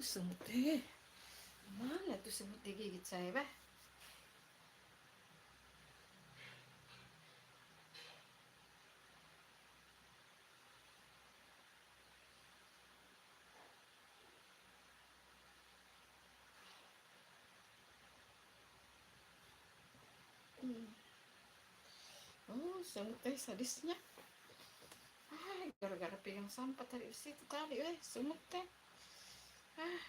Semut mana tuh semut digigit saya, bah? Oh, semut sadisnya. Gara-gara pegang sampah tadi di situ tadi, semut teh. Ah,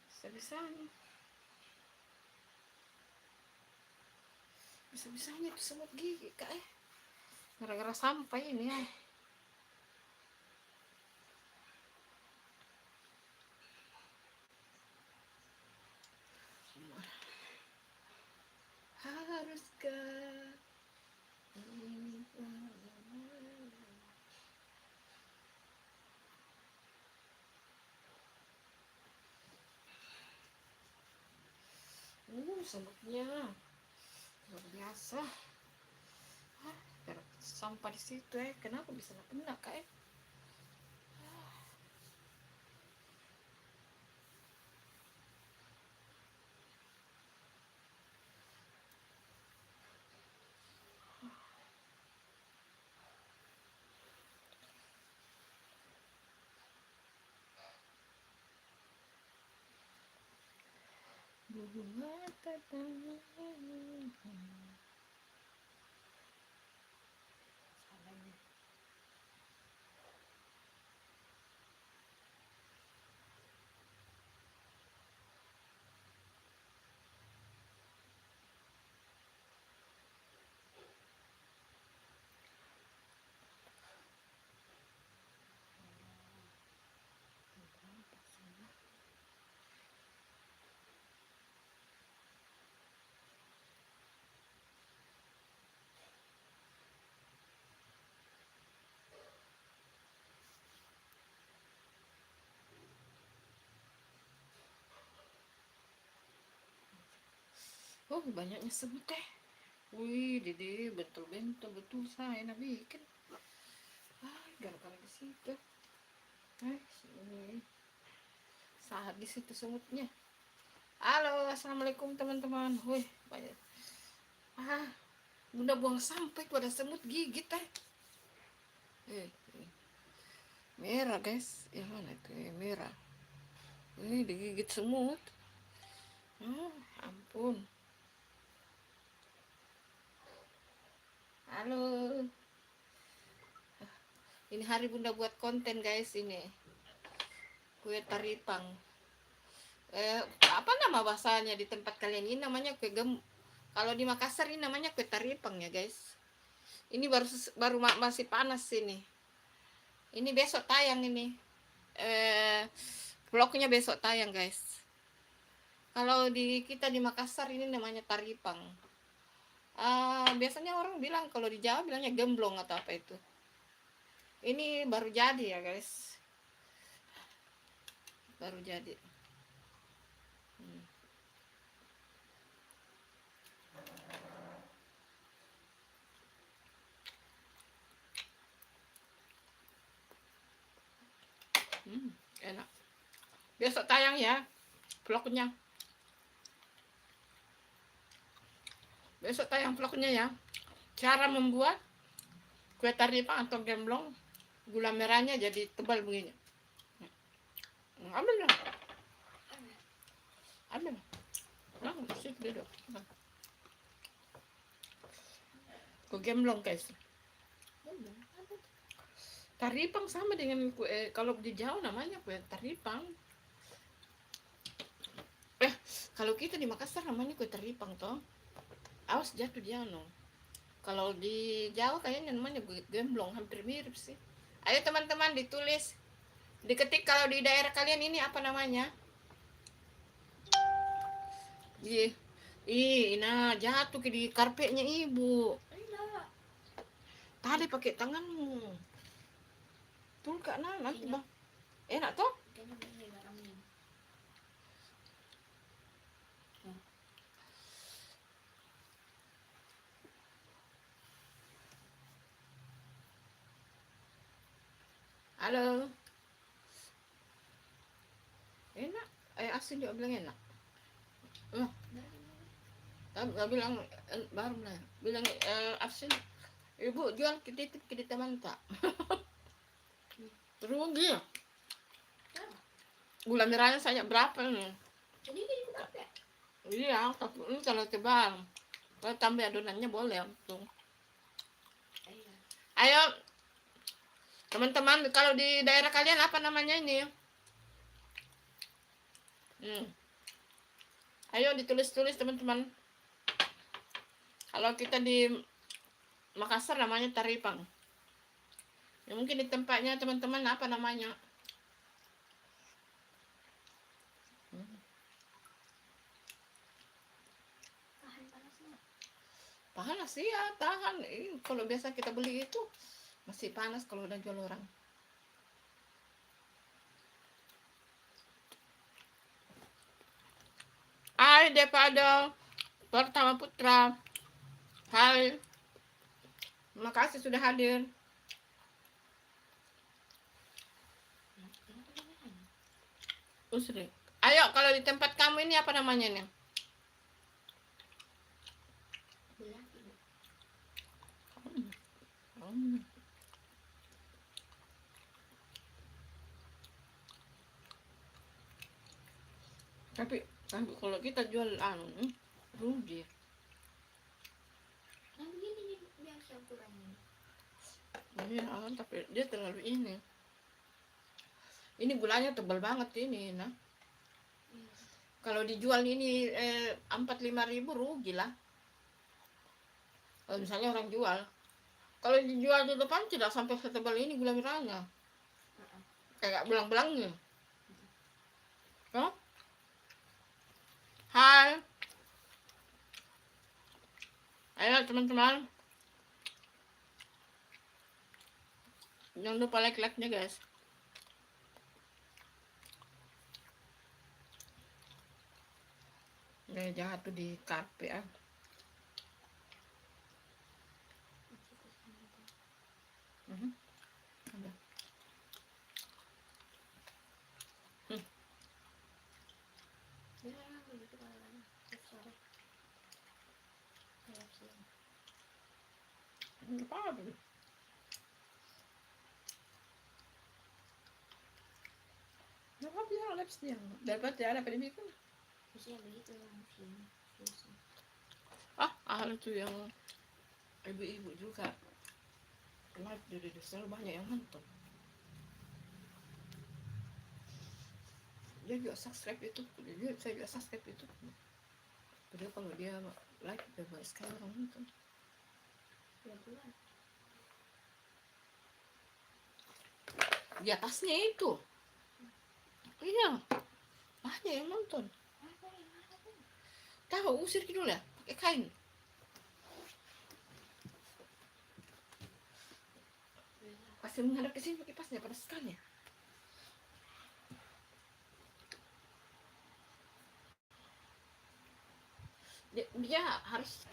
bisa-bisanya. Bisa-bisanya tuh semut gigit, Kak, gara-gara sampah ini, ya. Haruskah ini semutnya luar biasa. Sampah di situ, kenapa bisa kena, Kak, bunga tetangga. Oh, banyaknya semut, wih, Dede, betul saya nak bikin. Gara-gara di situ. Sini. Saat di situ semutnya. Halo, assalamualaikum teman-teman. Wih, banyak. Bunda buang sampai tuh ada semut gigit, merah, guys. Yang mana itu? Merah. Wih, digigit semut. Ampun. Halo. Ini hari Bunda buat konten, guys, ini. Kue taripang. Apa nama bahasanya di tempat kalian? Ini namanya kue kalau di Makassar ini namanya kue taripang, ya, guys. Ini baru masih panas ini. Ini besok tayang ini. Vlognya besok tayang, guys. Kalau di kita di Makassar ini namanya taripang. Biasanya orang bilang kalau di Jawa bilangnya gemblong atau apa itu. Ini baru jadi, ya, guys. Baru jadi. Enak. Besok tayang ya vlognya. Besok tayang vlognya ya. Cara membuat kue taripang atau gemblong. Gula merahnya jadi tebal begini. Ambil lah. Ambil. Nah, sih duduk. Kue gemblong, guys. Taripang sama dengan kue, kalau di Jawa namanya kue taripang. Kalau kita di Makassar namanya kue taripang toh. Awas jatuh dia no. Kalau di Jawa kayaknya namanya gemblong, hampir mirip sih. Ayo teman-teman ditulis, diketik kalau di daerah kalian ini apa namanya. Nah jatuh ke di karpetnya ibu. Tadi pakai tanganmu. Tuh kak, nah nanti bang. Enak toh? Halo. Ayam asin juga bilang enak. Gak bilang baru lah. Bilang asin. Ibu jual titip ke teman tak. Rugi. Gula merahnya saya berapa nih? Jadi ini berapa? Iya, tapi ini kalau tebal. Kalau tambah adonannya boleh tuh. Ayo teman-teman, kalau di daerah kalian apa namanya ini? Ayo ditulis-tulis teman-teman. Kalau kita di Makassar namanya taripang. Ya, mungkin di tempatnya teman-teman apa namanya? Tahan panasnya. Panas sih ya, tahan. Kalau biasa kita beli itu masih panas kalau udah jual orang. Hai Depada Pertama Putra. Hai. Terima kasih sudah hadir. Usri. Ayo kalau di tempat kamu ini apa namanya nih? Tapi kalau kita jual rugi. Nah begini nih biasa ukurannya. Iya, tapi dia terlalu ini. Ini gulanya tebal banget ini, nah. Kalau dijual ini 4-5 ribu rugi lah. Kalau misalnya orang jual. Kalau dijual di depan tidak sampai setebal ini gula merahnya. Kayak belang-belangnya. Huh? Hai. Ayo teman-teman. Jangan lupa like-nya guys. Nggak jatuh di kafe ah. Ada. Apa? Apa bilang lips dia? Dapat ya ada pandemi kan? Bisa begitu langsung. Ahal tuh yang ibu-ibu juga. Live dari selalu banyak yang nonton. Dia juga subscribe itu, saya juga subscribe itu. Jadi kalau dia like udah banyak sekali orang nonton. Di atasnya itu. Iya. Banyak yang nonton. Tahu usir dulu ya, pakai kain. Pasti menghadap ke sini pakai pasnya panas sekali ya. Dia harus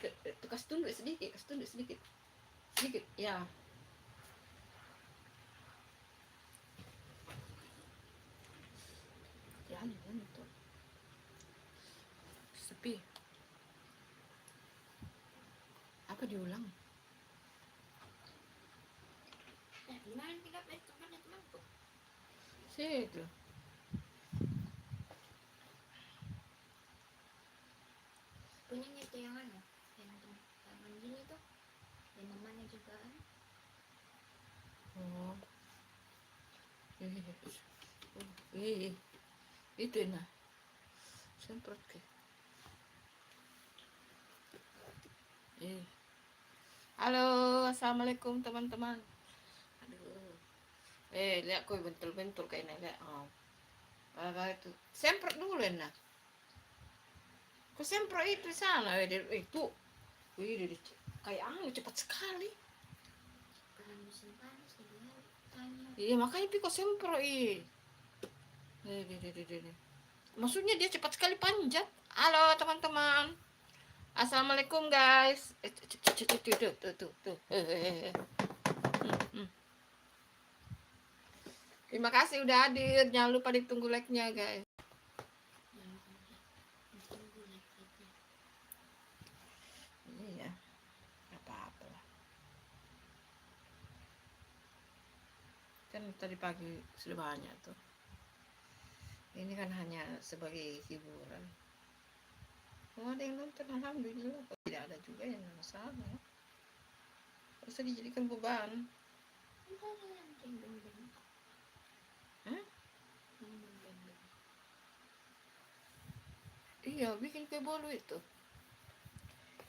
kasih tunduk sedikit, sedikit, ya. Ya, itu sepi. Apa diulang? Gimana kita tempatnya temanku? Situ. Punya itu yang mana? Yang gini tuh. Yang namanya juga kan? Oh. Itu nah. Semprot ke. Halo, assalamualaikum teman-teman. Aduh. Lihat kok bentul-bentul kayak ini lihat. Itu. Semprot dulu nah. Kok semprot itu sana itu. Wih, kayak cepat sekali. Musim panas dia tanya. Iya, makanya Piko semprot Maksudnya dia cepat sekali panjat. Halo teman-teman. Assalamualaikum guys. Tuh. Terima kasih udah hadir. Jangan lupa ditunggu like-nya guys. kan tadi pagi sudah banyak tuh. Ini kan hanya sebagai hiburan. Mau ada yang nonton, alhamdulillah. Kalau tidak ada juga yang masalah. Gak usah dijadikan beban. Enggak ada yang beng-beng. Hah? Yang beng-beng. Iya, bikin kue bolu itu.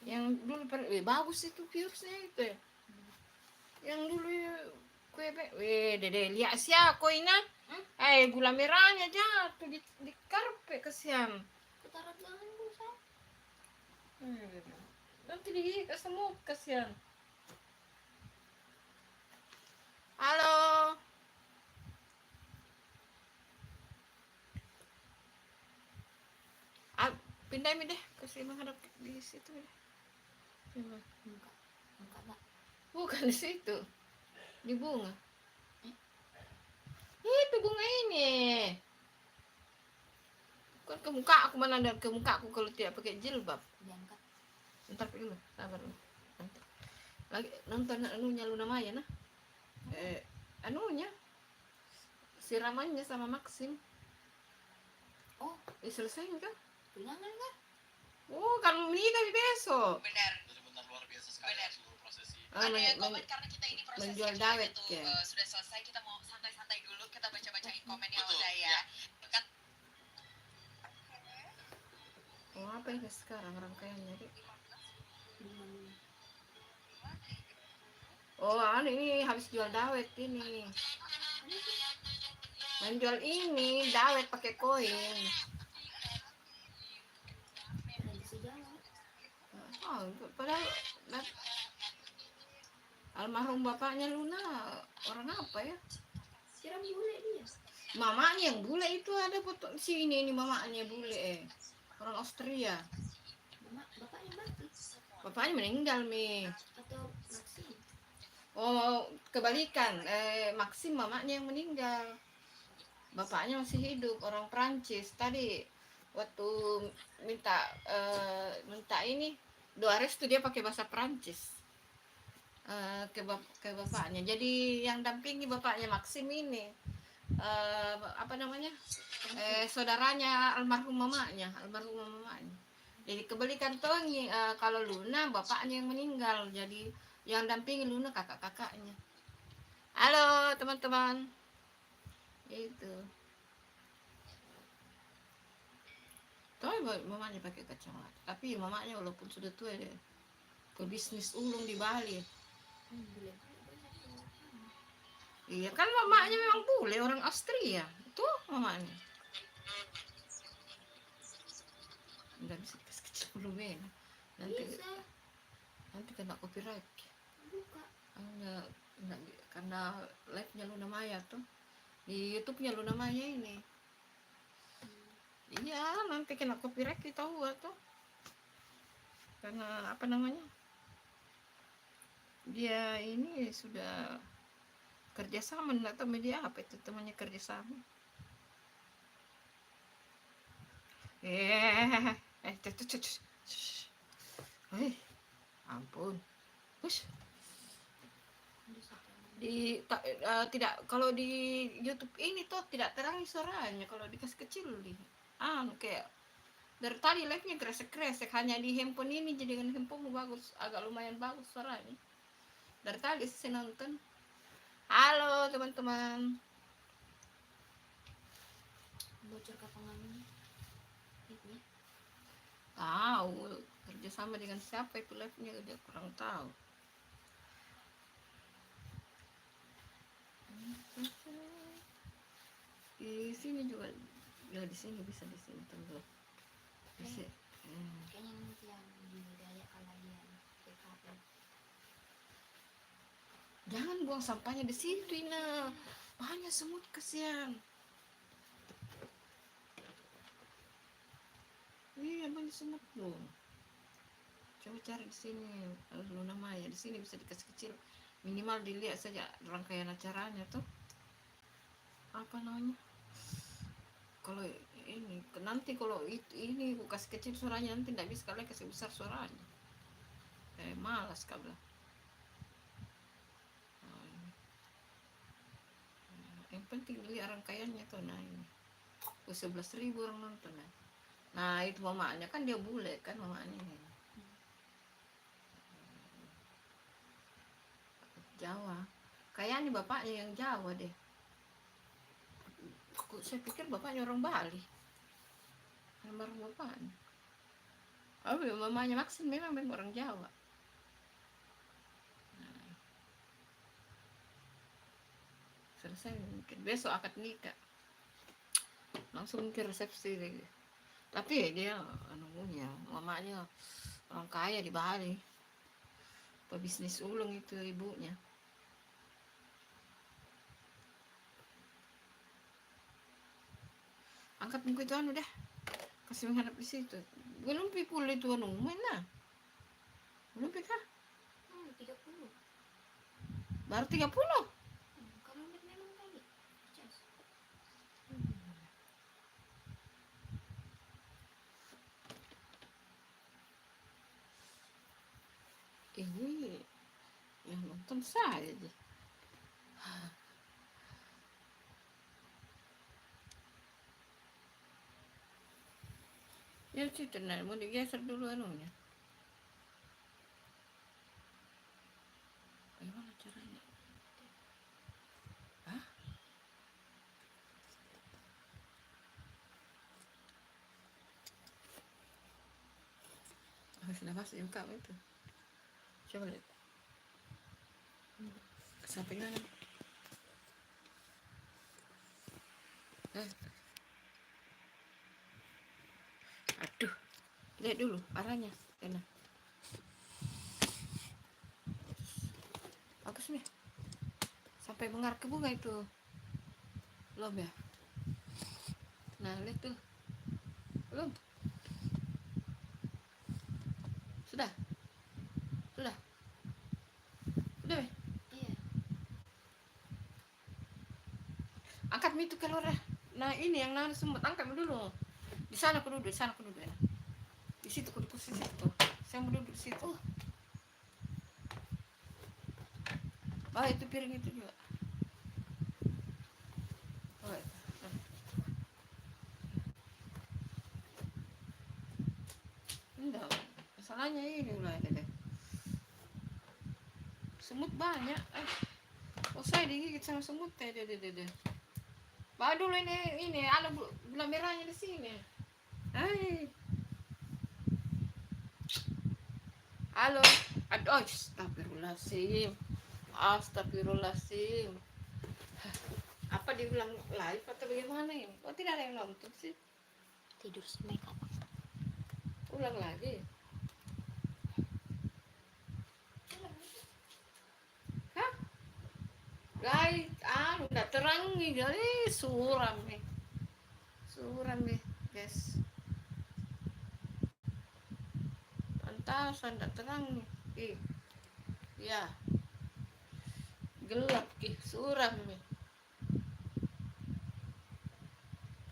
Yang dulu bagus itu virusnya itu ya. Yang dulu kue dede lihat siapa ina? Gula merahnya jatuh di karpet kesian. Ketaruh tangan gue Sal. Nanti digigit semut kesian. Halo. Pindah deh, kasih menghadap di situ deh. Enggak. Enggak tak. Bukan di situ. Di bunga. Itu bunga ini. Kan ke muka aku, mana ada ke muka aku kalau tidak pakai jilbab. Diangkat. Ntar dulu, sabar dulu. Nanti. Lagi nonton anunya Luna Maya nah. Anunya siramannya sama Maxim. Oh, selesai enggak? tunangan kan? Oh, kan menikah besok. Benar. Benar luar biasa sekali Benar. seluruh prosesi. Ada yang komen karena kita ini prosesnya menjual juga dawet, tuh ya. Sudah selesai, kita mau santai-santai dulu, kita baca-bacain komennya Betul, udah ya. ya. Kan Oh, apa ini sekarang rangkaiannya, Dik? Oh, ini habis jual dawet ini. Menjual ini dawet pakai koin. Tradisi Jawa. Oh, padahal almarhum bapaknya Luna orang apa ya? Siram bule dia. Mamanya yang bule itu ada foto sini, ini mamanya bule orang Austria. Bapaknya mati Bapaknya meninggal atau Maxim? Oh, kebalikan. Maxim mamanya yang meninggal. Bapaknya masih hidup, orang Prancis. Tadi waktu minta ini doa restu dia pakai bahasa Prancis. Ke bapaknya. Jadi yang dampingi bapaknya Maxim ini apa namanya? Saudaranya almarhum mamanya. Jadi kebalikan tuh kalau Luna bapaknya yang meninggal. Jadi yang dampingi Luna kakak-kakaknya. Halo teman-teman. Itu. Tapi mamanya pakai kacamata. Tapi mamanya walaupun sudah tua dia pebisnis ulung di Bali. Bule. Iya kan mamanya memang bule orang Austria. Itu mamanya. Enggak bisa kecil dulu Ben. Nanti kena copyright. Buka. Enggak, karena live-nya Luna Maya tuh. Di YouTube-nya Luna Maya ini. Iya, nanti kena copyright kita buat tuh. Karena apa namanya? Dia ini sudah kerjasama atau media apa itu temannya kerjasama. Ampun. Hush. Tidak, kalau di YouTube ini tuh tidak terang suaranya kalau dikasih kecil di kayak dari tadi live-nya kresek-kresek, hanya di handphone ini jadi dengan handphone bagus, agak lumayan bagus suaranya. Dari tadi saya nonton. Halo teman-teman. Bocor kapangan ini. Tahu kerjasama dengan siapa itu live-nya dia kurang tahu. Di sini juga, ya di sini bisa di sini tunggu. Bisa. Kayaknya nanti yang di Dayak kalian PKP. Jangan buang sampahnya di situ, Ina. Banyak semut kesian. Iya, banyak semut loh. Coba cari di sini Luna Maya. Di sini bisa dikasih kecil. Minimal dilihat saja rangkaian acaranya tuh. Apa namanya? Kalau ini nanti kalau ini aku kasih kecil suaranya nanti tidak bisa, kalian kasih besar suaranya. Malas kabel. penting lihat rangkaiannya tuh. Nah ini 11.000 orang nonton. Nah itu mamanya kan dia bule kan mamanya ini. Jawa. Kayaknya bapaknya yang Jawa deh. Saya pikir bapaknya orang Bali. Almarhum bapaknya. Oh, mamanya Maxim memang orang Jawa. Nah, selesai mungkin besok akad nikah. Langsung ke resepsi lagi. Tapi dia anunya, mamanya orang kaya di Bali. Pebisnis ulung itu ibunya. Angkat minggu itu anu dah. Kasih menghadap di situ. Belum pikul itu anu mana? Belum pikah? 30. Baru 30. Kalau memang tadi. Cas. Ini yang nonton saya aja. Ya sih tenang, mau digeser dulu anunya. Gimana caranya? Hah? Sudah masuk yang kamu itu. Coba lihat. Sampai mana? Aduh, lihat dulu arahnya. Enak. Bagus nih. Sampai mengarah ke bunga itu. Belum ya? Nah, lihat tuh. Belum. Sudah. Sudah. Udah, Be? Iya. Angkat itu keluar. Nah, ini yang nana semut, angkat dulu. Di sana aku duduk, di sana aku duduk. Ya. Di situ aku duduk, di situ. Saya mau duduk di situ. Oh, itu piring itu juga. Oh, enggak. Masalahnya ini ulah deh. Semut banyak. Oh, saya digigit sama semut deh. Bawa dulu ini ada gula merahnya di sini. Hai. Halo. Aduh, astagfirullahaladzim. Astagfirullahaladzim. Apa diulang live atau bagaimana ini? Kok tidak ada yang nonton sih? Tidur semeka. Ulang lagi. Hah? Guys, udah terang nih, guys. Suram nih, guys. Pantasan udah terang nih. Ya. Gelap suram nih.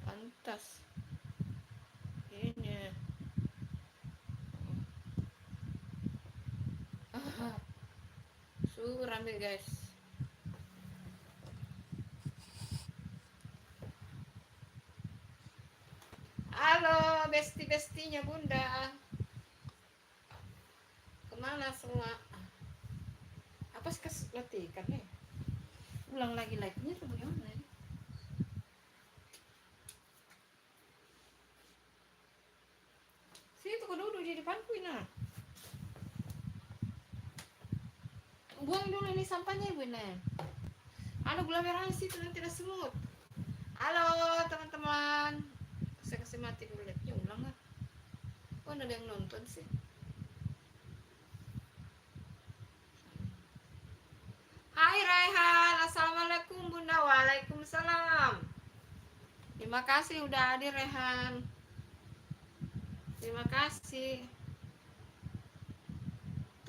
Pantas. Ini. Suram nih, guys. Halo, besti-bestinya Bunda. Kemana semua? Apa sih keslatikan nih? Ulang lagi live-nya atau bagaimana ya? Situ kau duduk di depanku ini. Buang dulu ini sampahnya ibu nih. Ada gula merah di situ nanti ada semut. Halo teman-teman. Saya kasih mati dulu live-nya, ulang lah. Oh, ada yang nonton sih. Hai Raihan, assalamualaikum Bunda. Waalaikumsalam. Terima kasih udah hadir Raihan. Terima kasih.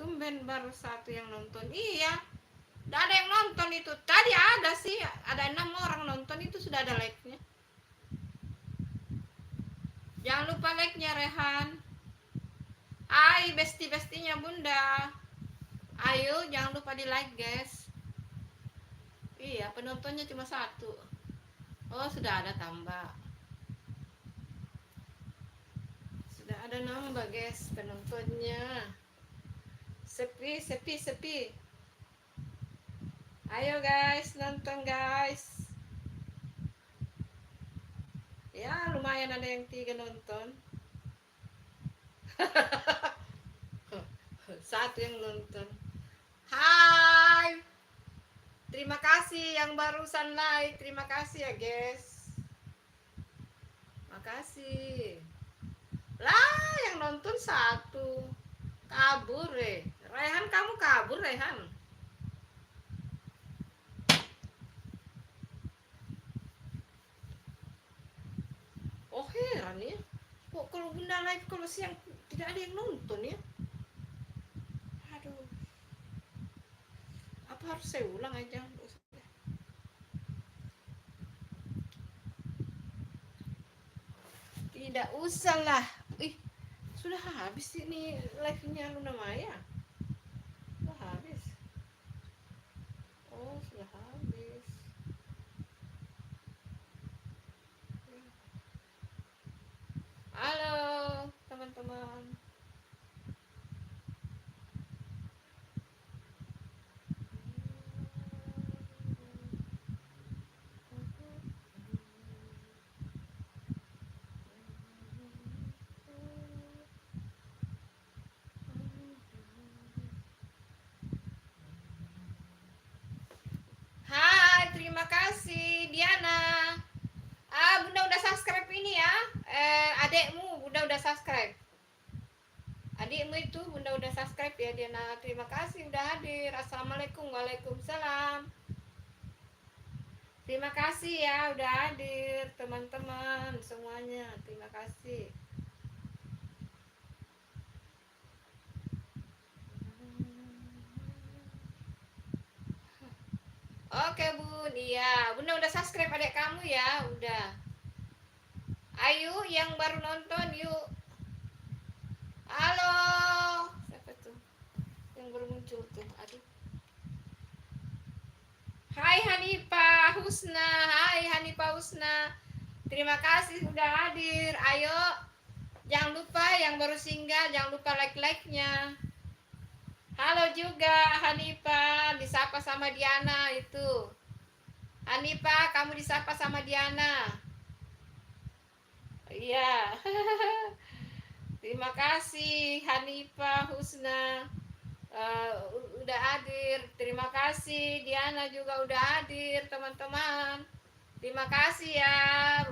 Tumben baru satu yang nonton. Iya, udah ada yang nonton itu. Tadi ada sih, ada 6 orang nonton itu sudah ada like-nya. Jangan lupa like-nya Rehan. Hai besti-bestinya Bunda. Ayo jangan lupa di like guys. Iya, penontonnya cuma 1. Oh, sudah ada tambah. Sudah ada nambah, guys, penontonnya. Sepi, sepi, sepi. Ayo guys, nonton guys. Ya, lumayan ada yang 3 nonton. Satu yang nonton. Hai. Terima kasih yang barusan like. Terima kasih ya, guys. Makasih. Lah, yang nonton 1. Kabur, Rehan, kamu kabur, Rehan. Oh, heran ya. Kok kalau Bunda live kalau siang tidak ada yang nonton ya? Aduh. Apa harus saya ulang aja? Tidak usah lah. Ih, sudah habis ini live-nya Luna Maya. Sudah habis. Oh, sudah habis. Halo, teman-teman. Hai, terima kasih Diana. Bunda udah subscribe ini ya. Adekmu Bunda udah subscribe. Adikmu itu Bunda udah subscribe ya Diana. Terima kasih udah hadir. Assalamualaikum. Waalaikumsalam. Terima kasih ya udah hadir teman-teman semuanya. Terima kasih. Oke Bun, iya. Bunda udah subscribe adik kamu ya, udah. Ayo yang baru nonton yuk. Halo. Siapa tuh? Yang baru muncul tuh. Aduh. Hai Hanifa Husna. Hai Hanifa Husna. Terima kasih sudah hadir. Ayo. Jangan lupa yang baru singgah, jangan lupa like-like-nya. Halo juga Hanifa, disapa sama Diana itu. Hanifa, kamu disapa sama Diana. Iya. Terima kasih Hanifa Husna. Udah hadir. Terima kasih Diana juga udah hadir teman-teman. Terima kasih ya,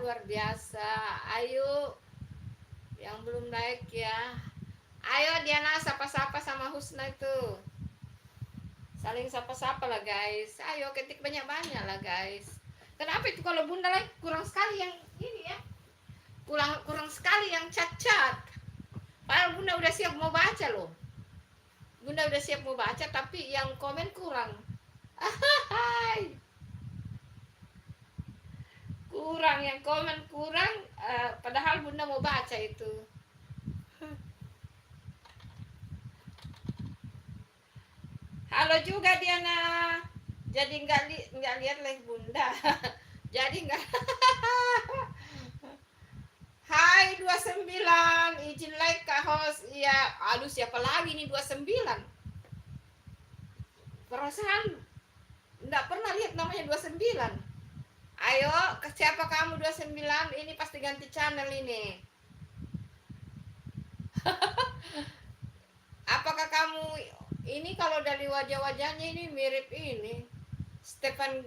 luar biasa. Ayo yang belum like ya. Ayo Diana sapa-sapa sama Husna itu. Saling sapa-sapa lah guys. Ayo ketik banyak-banyak lah guys. Kenapa itu kalau Bunda like kurang sekali yang ini ya? Kurang sekali yang chat-chat. Padahal Bunda udah siap mau baca loh. Bunda udah siap mau baca tapi yang komen kurang. Kurang yang komen kurang, padahal Bunda mau baca itu. Halo juga Diana. Jadi nggak lihat live Bunda. Jadi nggak. Hai 29, izin like Kak host. Iya, aduh siapa lagi nih 29? Perasaan enggak pernah lihat namanya 29. Ayo, siapa kamu 29? Ini pasti ganti channel ini. Apakah kamu ini kalau dari wajah-wajahnya ini mirip ini? Stefan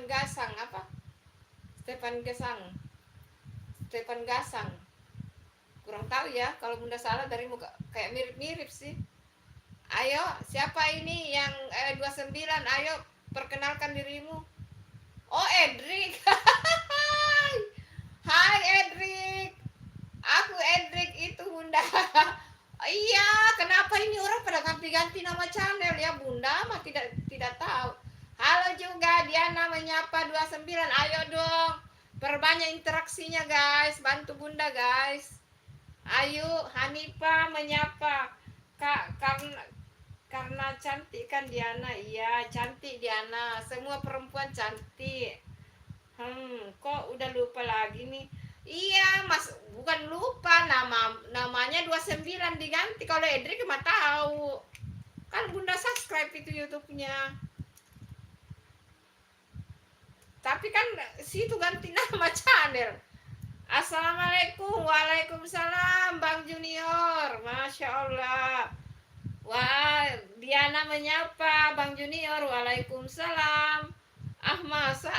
Gasang apa? Stefan Gasang. Kurang tahu ya, kalau Bunda salah dari muka kayak mirip-mirip sih. Ayo, siapa ini yang 29? Ayo, perkenalkan dirimu. Oh, Edric. Hai Edric. Aku Edric itu Bunda. Iya, kenapa ini orang pada ganti-ganti nama channel ya Bunda? Mah tidak tahu. Halo juga Diana menyapa 29. Ayo dong. Perbanyak interaksinya guys, bantu Bunda guys. Ayo Hanifa menyapa. Kak karena cantik kan Diana. Iya, cantik Diana. Semua perempuan cantik. Kok udah lupa lagi nih? Iya, Mas, bukan lupa namanya 29 diganti. Kalau Edric mah tahu. Kan Bunda subscribe itu YouTube-nya. Tapi kan situ ganti nama channel. Assalamualaikum, waalaikumsalam, Bang Junior, masya Allah. Wah, Diana menyapa Bang Junior, waalaikumsalam. Ah masa,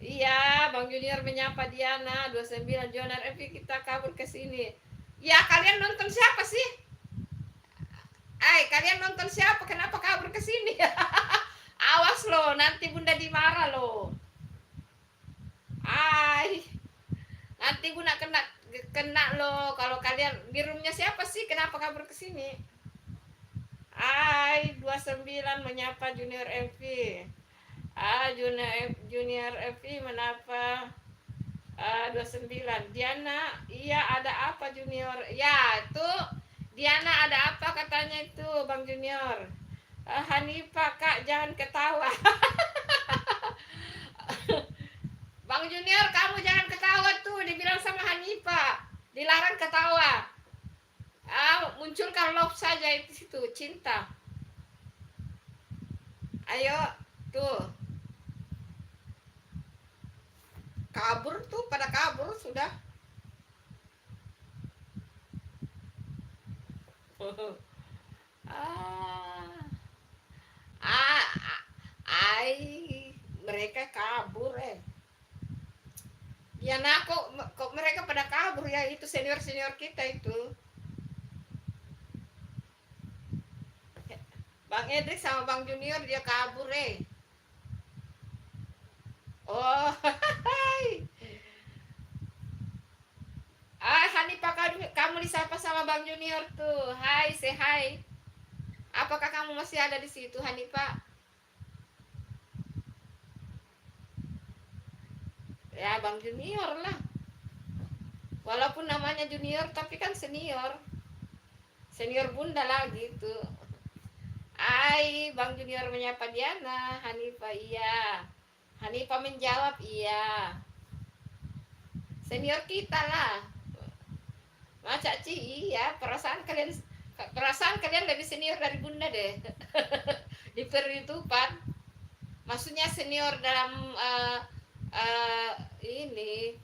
iya Bang Junior menyapa Diana 29 Jonar Evi kita kabur ke sini. Ya kalian nonton siapa sih? Kalian nonton siapa? Kenapa kabur ke sini? Awas loh, nanti Bunda dimarah loh. Nanti Bunda kena loh kalau kalian di roomnya siapa sih? Kenapa kabur ke sini? 29 menyapa Junior MV. Junior MV menapa? 29 Diana, iya ada apa Junior? Ya, tuh Diana ada apa katanya itu Bang Junior? Hanifah Kak jangan ketawa. Bang Junior kamu jangan ketawa tuh, dibilang sama Hanifah dilarang ketawa. Munculkan love saja itu situ, cinta. Ayo tuh, kabur tuh, pada kabur sudah. Mereka kabur ya. Nah, kok mereka pada kabur ya, itu senior kita itu. Bang Edric sama Bang Junior dia kabur Oh, Hanifah kamu disapa sama Bang Junior tuh. Hai, say hi. Apakah kamu masih ada di situ, Hanifah? Ya, Bang Junior lah. Walaupun namanya junior, tapi kan senior. Senior Bunda lagi tuh. Bang Junior menyapa Diana. Hanifah, iya. Hanifah menjawab, iya. Senior kita lah. Masa Ci, iya. Perasaan kalian lebih senior dari Bunda deh. Di perhitungan. Maksudnya senior dalam ini.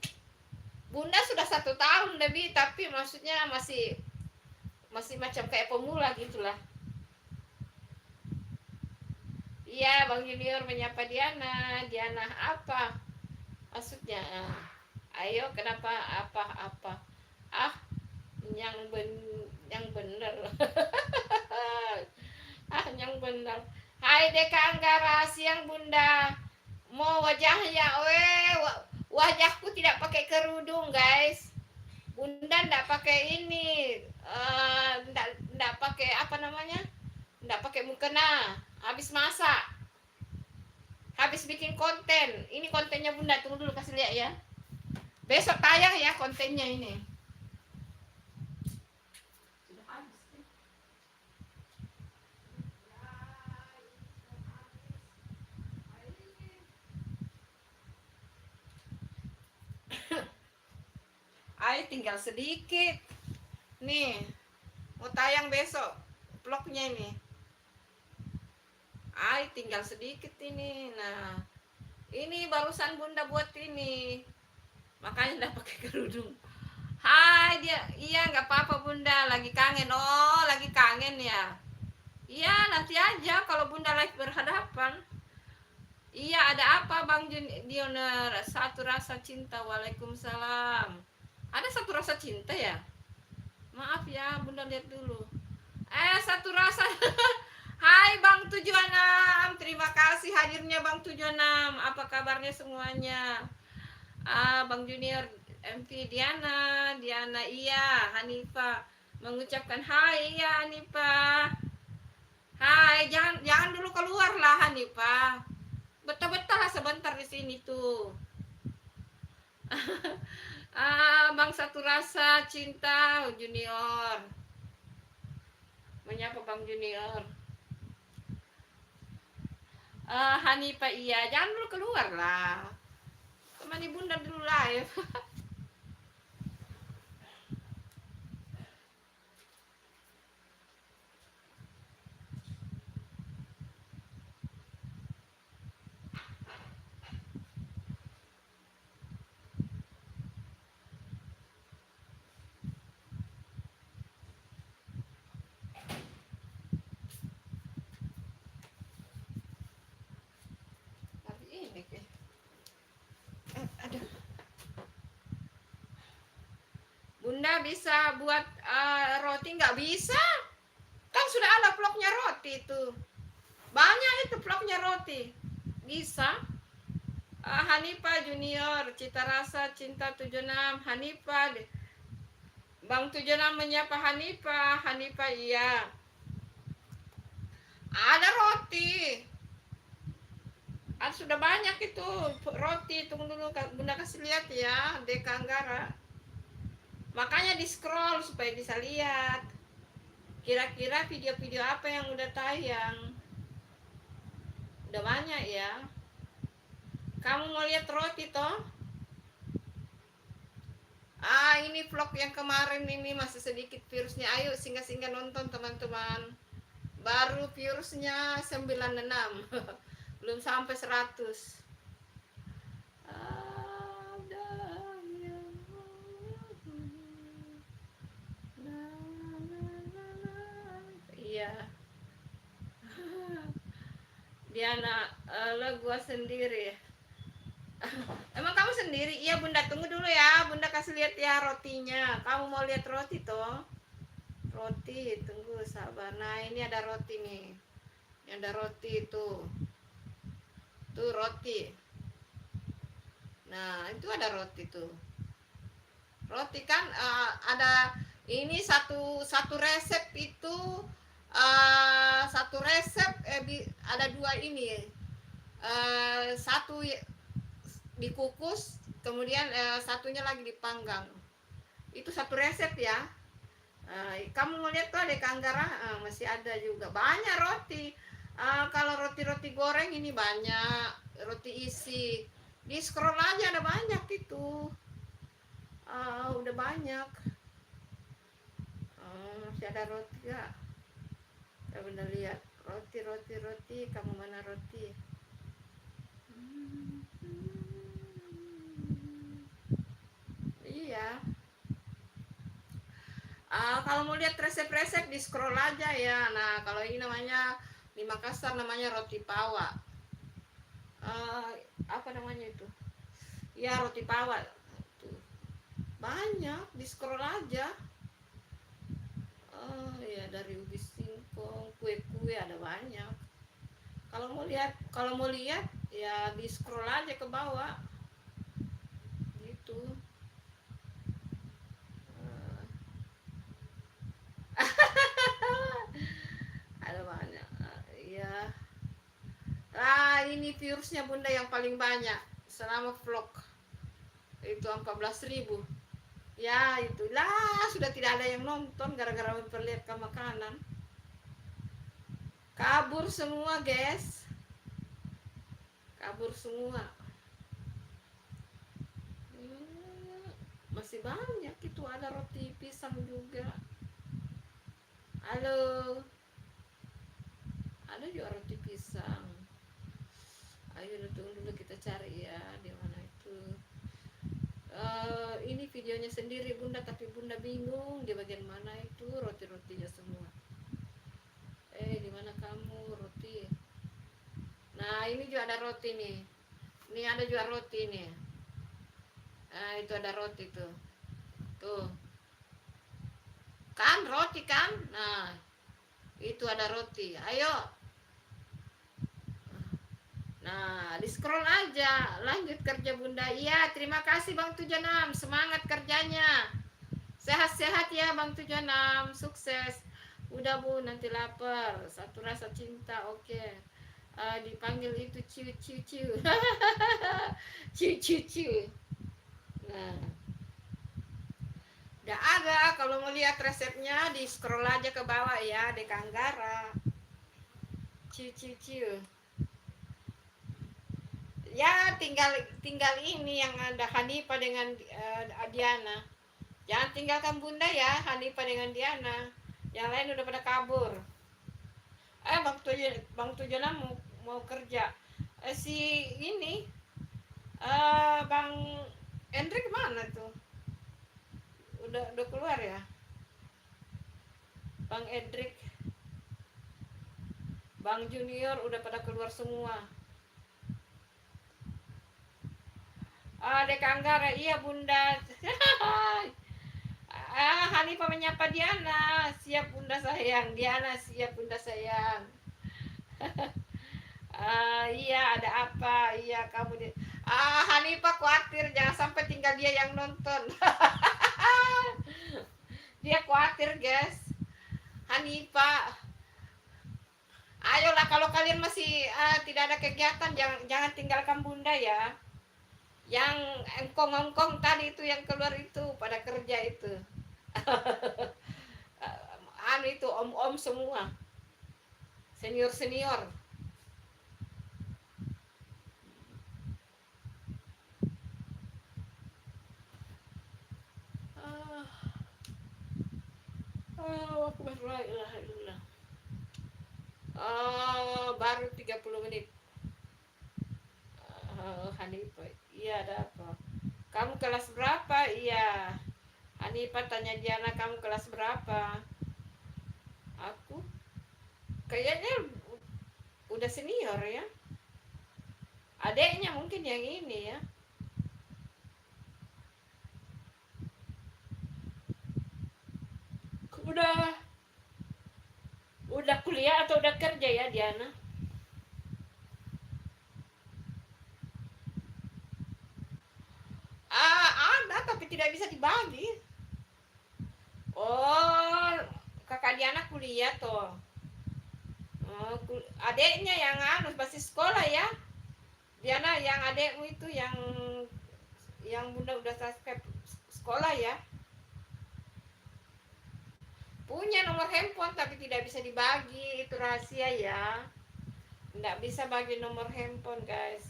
Bunda sudah 1 tahun lebih, tapi maksudnya masih macam kayak pemula gitulah. Iya, Bang Junior menyapa Diana. Diana apa? Maksudnya, ayo kenapa apa? Yang bener. Yang bener. Hai Deka Anggara, siang Bunda. Mau wajahnya, wajahku tidak pakai kerudung guys. Bunda ndak pakai ini, ndak pakai apa namanya, ndak pakai mukena. Habis masak, habis bikin konten. Ini kontennya Bunda, tunggu dulu kasih lihat ya. Besok tayang ya kontennya ini. Sudah habis. Tinggal sedikit. Nih, mau tayang besok vlognya ini. Tinggal sedikit ini. Nah, ini barusan Bunda buat ini. Makanya udah pakai kerudung. Hai dia, iya nggak apa-apa Bunda, lagi kangen. Oh, lagi kangen ya. Iya, nanti aja kalau Bunda live berhadapan. Iya, ada apa Bang Dioner? Satu rasa cinta. Waalaikumsalam. Ada satu rasa cinta ya? Maaf ya, Bunda lihat dulu. Satu rasa. Hai Bang 76, terima kasih hadirnya Bang 76. Apa kabarnya semuanya? Bang Junior, MV Diana, iya, Hanifah mengucapkan hai ya Hanifah. Hai, jangan dulu keluar lah Hanifah. Betah-betah lah sebentar di sini tuh. Bang satu rasa cinta Junior. Menyapa Bang Junior. Hanifa iya, jangan dulu keluar lah. Temani bunda dulu live. Tapi ini aduh. Bunda bisa buat roti nggak bisa? Kan sudah ada vlognya roti itu. Banyak itu vlognya roti. Bisa. Hanifa Junior, Cita Rasa Cinta 76, Hanifa. Bang 76 menyapa Hanifa. Hanifa iya. Ada roti. Sudah banyak itu roti. Tunggu dulu Bunda kasih lihat ya, Deka Anggara. Makanya di scroll supaya bisa lihat. Kira-kira video-video apa yang udah tayang. Udah banyak ya. Kamu mau lihat roti toh? Ini vlog yang kemarin ini masih sedikit virusnya. Ayo singgah-singgah nonton teman-teman. Baru virusnya 96. Belum sampai 100. Iya. Diana, lo gua sendiri. Emang kamu sendiri? Iya Bunda, tunggu dulu ya. Bunda kasih lihat ya rotinya. Kamu mau lihat roti toh? Roti, tunggu sabar. Nah ini ada roti nih. Ini ada roti itu. Tuh roti. Nah itu ada roti tuh. Roti kan ada ini satu resep itu satu resep ada dua ini. Satu dikukus, kemudian satunya lagi dipanggang. Itu satu resep ya. Kamu ngeliat tuh ada Kanggara, masih ada juga banyak roti. Kalau roti-roti goreng ini banyak, roti isi. Di scroll aja ada banyak itu. Udah banyak. Masih ada roti gak? Kita bener lihat roti. Kamu mana roti? Iya. Kalau mau lihat resep-resep di scroll aja ya. Nah kalau ini namanya di Makassar namanya roti pawa. Apa namanya itu? Ya roti pawa. Tuh. Banyak di scroll aja. Ya dari ubi singkong, kue-kue ada banyak. Kalau mau lihat ya di scroll aja ke bawah. Gitu. Ada banyak. Ya. Ini virusnya Bunda yang paling banyak selama vlog. Itu 14.000. Ya itulah sudah tidak ada yang nonton gara-gara memperlihatkan makanan. Kabur semua guys. Kabur semua. Masih banyak itu, ada roti pisang juga. Halo. Ada juga roti pisang. Ayo tunggu dulu kita cari ya di mana itu. Ini videonya sendiri Bunda, tapi Bunda bingung di bagian mana itu roti-rotinya semua. Di mana kamu roti? Nah ini juga ada roti nih. Ini ada juga roti nih. Nah itu ada roti tuh. Tuh. Kan roti kan? Nah itu ada roti. Ayo. Nah, di scroll aja. Lanjut kerja Bunda. Iya, terima kasih Bang 76. Semangat kerjanya. Sehat-sehat ya Bang 76. Sukses. Udah Bu, nanti lapar. Satu rasa cinta. Oke. Dipanggil itu ciu. Ciu. Nah. Udah ada. Kalau mau lihat resepnya di scroll aja ke bawah ya, di Kanggara. Ciu. Ya tinggal tinggal ini yang ada Hanifa dengan Diana. Jangan tinggalkan bunda ya, Hanifa dengan Diana. Yang lain udah pada kabur. Bang Tujana mau kerja. Si ini Bang Hendrik mana tuh? Udah keluar ya? Bang Hendrik, Bang Junior udah pada keluar semua. Dek Anggara, iya bunda. Hanifah menyapa Diana, siap bunda sayang. Diana siap bunda sayang. Iya ada apa? Iya kamu Hanifah khawatir jangan sampai tinggal dia yang nonton. Dia khawatir guys. Hanifah, ayolah kalau kalian masih tidak ada kegiatan jangan tinggalkan bunda ya. Yang engkong-engkong tadi itu yang keluar itu pada kerja itu. Itu om-om semua. Senior-senior. Akbar la ilaha illallah. Baru 30 menit. Hanifah, iya ada apa? Kamu kelas berapa? Iya. Hanifah tanya Diana, kamu kelas berapa? Aku kayaknya udah senior ya. Adeknya mungkin yang ini ya. Udah kuliah atau udah kerja ya Diana? Ada tapi tidak bisa dibagi. Oh, kakak Diana kuliah tuh. Adeknya yang masih sekolah ya. Diana yang adekmu itu yang bunda udah subscribe sekolah ya. Punya nomor handphone tapi tidak bisa dibagi, itu rahasia ya. Tidak bisa bagi nomor handphone guys.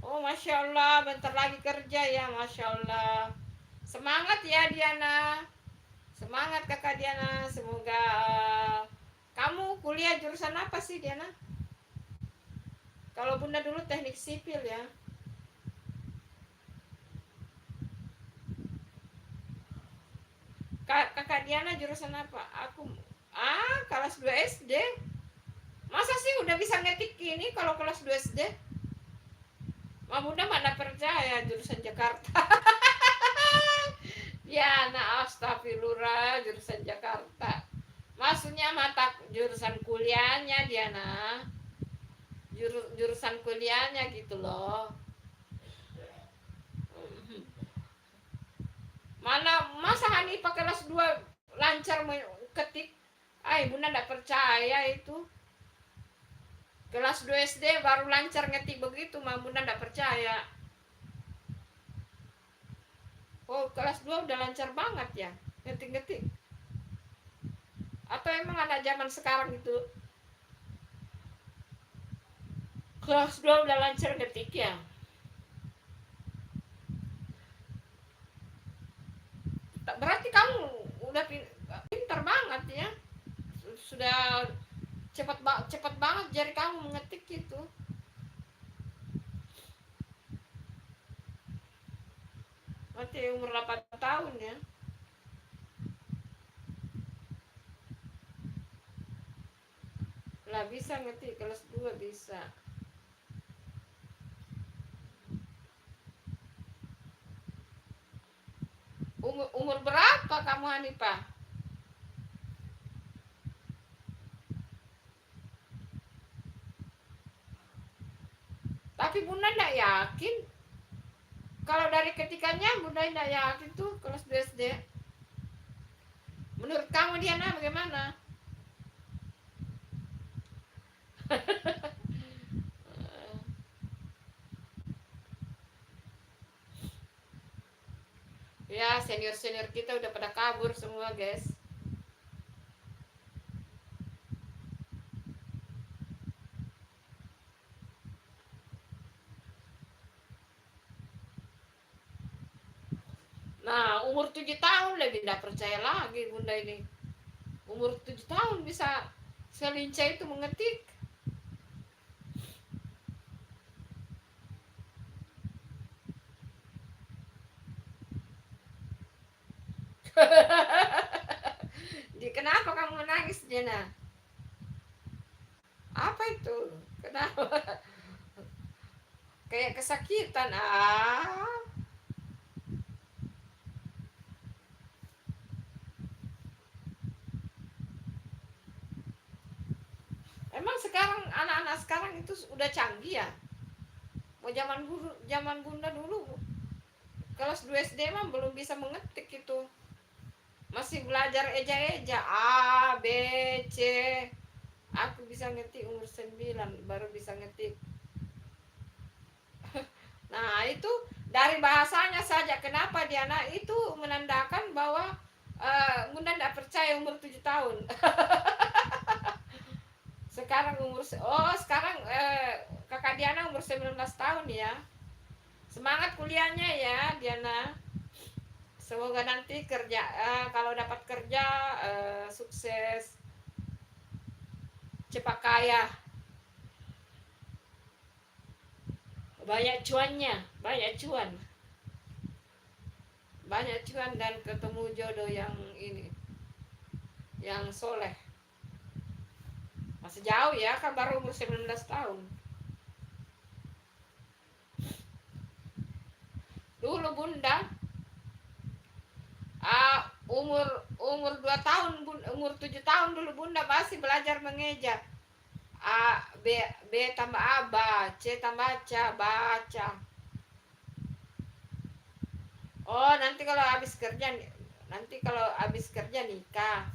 Oh masya Allah, bentar lagi kerja ya, masya Allah. Semangat ya Diana, semangat kakak Diana. Semoga kamu kuliah jurusan apa sih Diana? Kalau bunda dulu teknik sipil ya. Kakak Diana jurusan apa? Aku kelas 2 SD. Masa sih udah bisa ngetik gini kalau kelas 2 SD? Bunda mana percaya jurusan Jakarta. Diana astagfirullah jurusan Jakarta. Maksudnya mata jurusan kuliahnya Diana. Jurusan kuliahnya gitu loh. Mana masa Hanifah kelas 2 lancar ketik? Bunda enggak percaya itu. Kelas 2 SD baru lancar ngetik begitu, bunda enggak percaya. Oh, kelas 2 udah lancar banget ya ngetik-ngetik. Atau emang anak zaman sekarang itu kelas 2 udah lancar ngetik ya? Berarti kamu udah pintar banget ya. Sudah cepat banget jari kamu mengetik gitu. Berarti umur 8 tahun ya. Lah bisa ngetik kelas 2 bisa. Umur berapa kamu Hanifah? Tapi bunda enggak yakin. Kalau dari ketikannya bunda enggak yakin tuh kelas 2 SD. Menurut kamu Diana bagaimana? Ya senior-senior kita udah pada kabur semua guys. umur 7 tahun lebih tidak percaya lagi bunda ini. Umur 7 tahun bisa selincah itu mengetik. Kenapa kamu menangis, Jena? Apa itu? Kenapa? Kayak kesakitan. Emang sekarang anak-anak sekarang itu udah canggih ya? Mau zaman bunda dulu kelas 2 SD mah belum bisa mengetik itu. Masih belajar eja-eja A, B, C. Aku bisa ngetik umur 9 baru bisa ngetik. Nah, itu dari bahasanya saja kenapa Diana itu menandakan bahwa bunda tidak percaya umur 7 tahun. Sekarang sekarang kakak Diana umur 19 tahun ya. Semangat kuliahnya ya Diana. Semoga nanti kerja kalau dapat kerja sukses, cepat kaya, banyak cuannya, banyak cuan dan ketemu jodoh yang ini, yang soleh. Masih jauh ya, kan baru umur 19 tahun. Dulu bunda umur 2 tahun, umur 7 tahun dulu bunda masih belajar mengeja. A, B tambah A, C tambah C, baca. Oh, nanti kalau habis kerja nikah.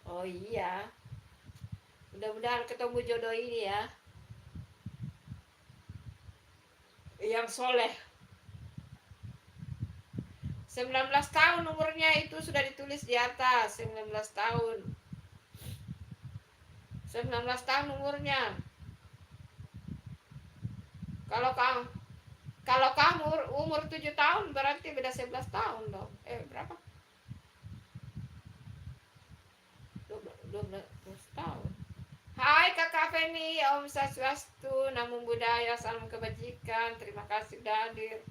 Oh iya. Mudah-mudahan ketemu jodoh ini ya. Yang soleh. 19 tahun umurnya itu sudah ditulis di atas, 19 tahun. 19 tahun umurnya. Kalau kamu umur 7 tahun berarti beda 11 tahun dong. Berapa? 12 tahun. Hai Kakak Feni, Om Swastiastu, Namo Buddhaya, salam kebajikan. Terima kasih sudah hadir.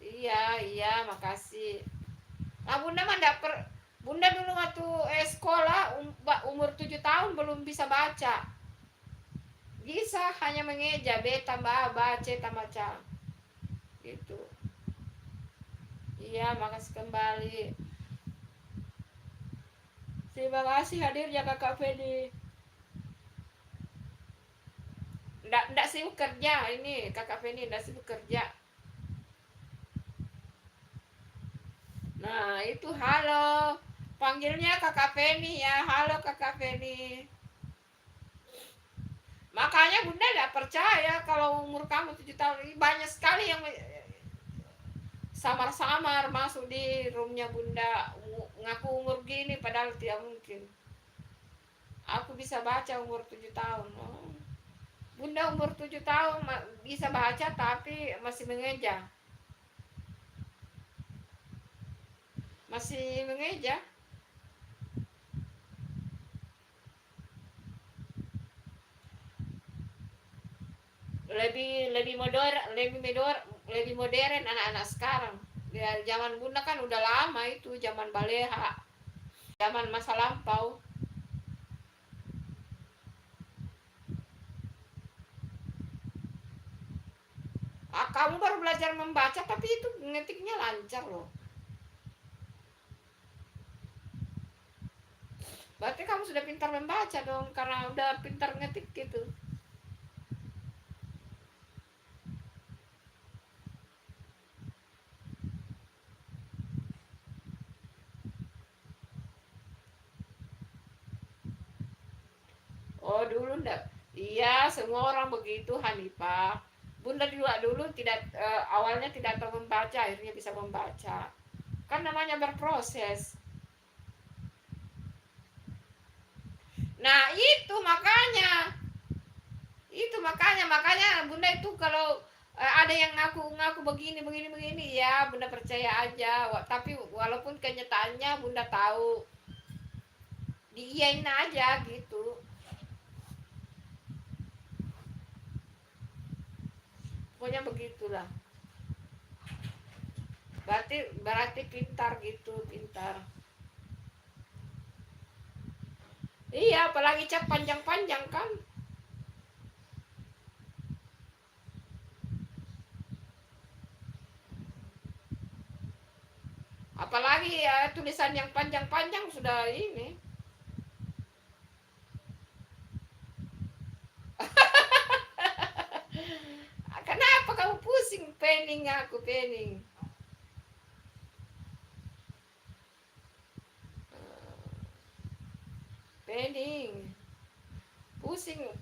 Iya, makasih. Nah, Bunda dulu waktu sekolah umur 7 tahun belum bisa baca. Bisa hanya mengeja B tambah A, C tambah C. Gitu. Iya, makasih kembali. Terima kasih hadir ya Kakak Feni. Nggak sibuk kerja ini, Kakak Feni nggak sibuk kerja. Nah, itu halo. Panggilnya Kakak Feni ya. Halo Kakak Feni. Makanya Bunda nggak percaya kalau umur kamu 7 tahun ini banyak sekali yang samar-samar masuk di roomnya Bunda ngaku umur gini padahal tidak mungkin. Aku bisa baca umur 7 tahun. Bunda umur 7 tahun bisa baca tapi masih mengeja. Masih mengeja. Lebih modern anak-anak sekarang. Ya, zaman Bunda kan udah lama itu, zaman baleha, zaman masa lampau. Kamu baru belajar membaca tapi itu ngetiknya lancar loh. Berarti kamu sudah pintar membaca dong karena udah pintar ngetik gitu. Oh, dulu ndak. Iya, semua orang begitu Hanifah. Bunda juga dulu tidak awalnya tidak tahu membaca, akhirnya bisa membaca. Kan namanya berproses. Nah, itu makanya Bunda itu kalau Ada yang ngaku begini ya, bunda percaya aja. Tapi walaupun kenyataannya bunda tahu, diiyain aja gitu. Pokoknya begitulah. Berarti pintar gitu, pintar. Iya, apalagi cap panjang-panjang kan. Apalagi ya tulisan yang panjang-panjang sudah ini. Kenapa kamu pusing? Pening aku, pening. Pening.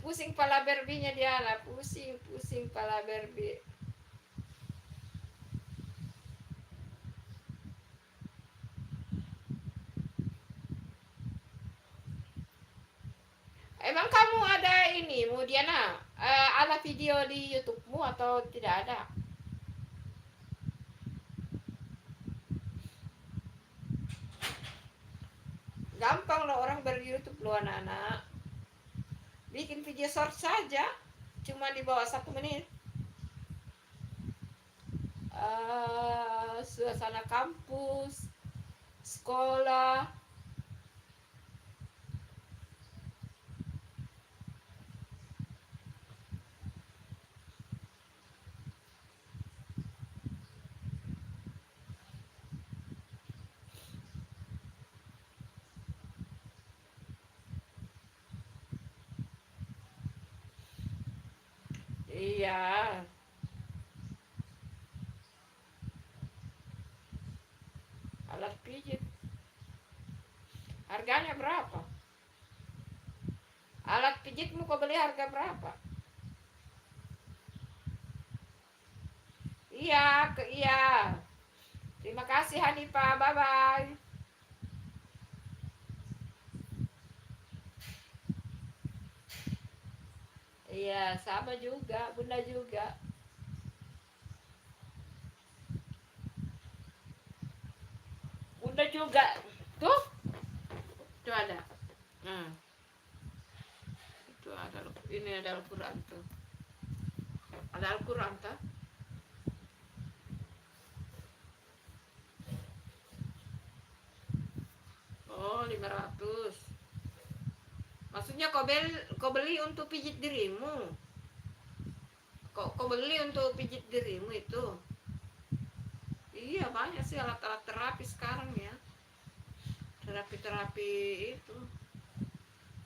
Pusing pala berbinya dia lah, pusing pala berbi. Emang kamu ada ini, Mudiana, ada video di YouTube-mu atau tidak ada? Gampang loh orang ber-YouTube loh anak-anak. Bikin video short saja, cuma di bawah 1 menit. Suasana kampus, sekolah. Iya. Alat pijit. Harganya berapa? Alat pijitmu kau beli harga berapa? Iya. Terima kasih Hanifah, bye-bye. Iya, sama juga, bunda juga. Bunda juga. Tuh, itu ada. Itu ada. Ini ada Al-Quran tuh. Ada Al-Quran tuh. Oh, 500. Maksudnya kau beli untuk pijit dirimu. Kau beli untuk pijit dirimu itu. Iya, banyak sih alat-alat terapi sekarang ya. Terapi itu.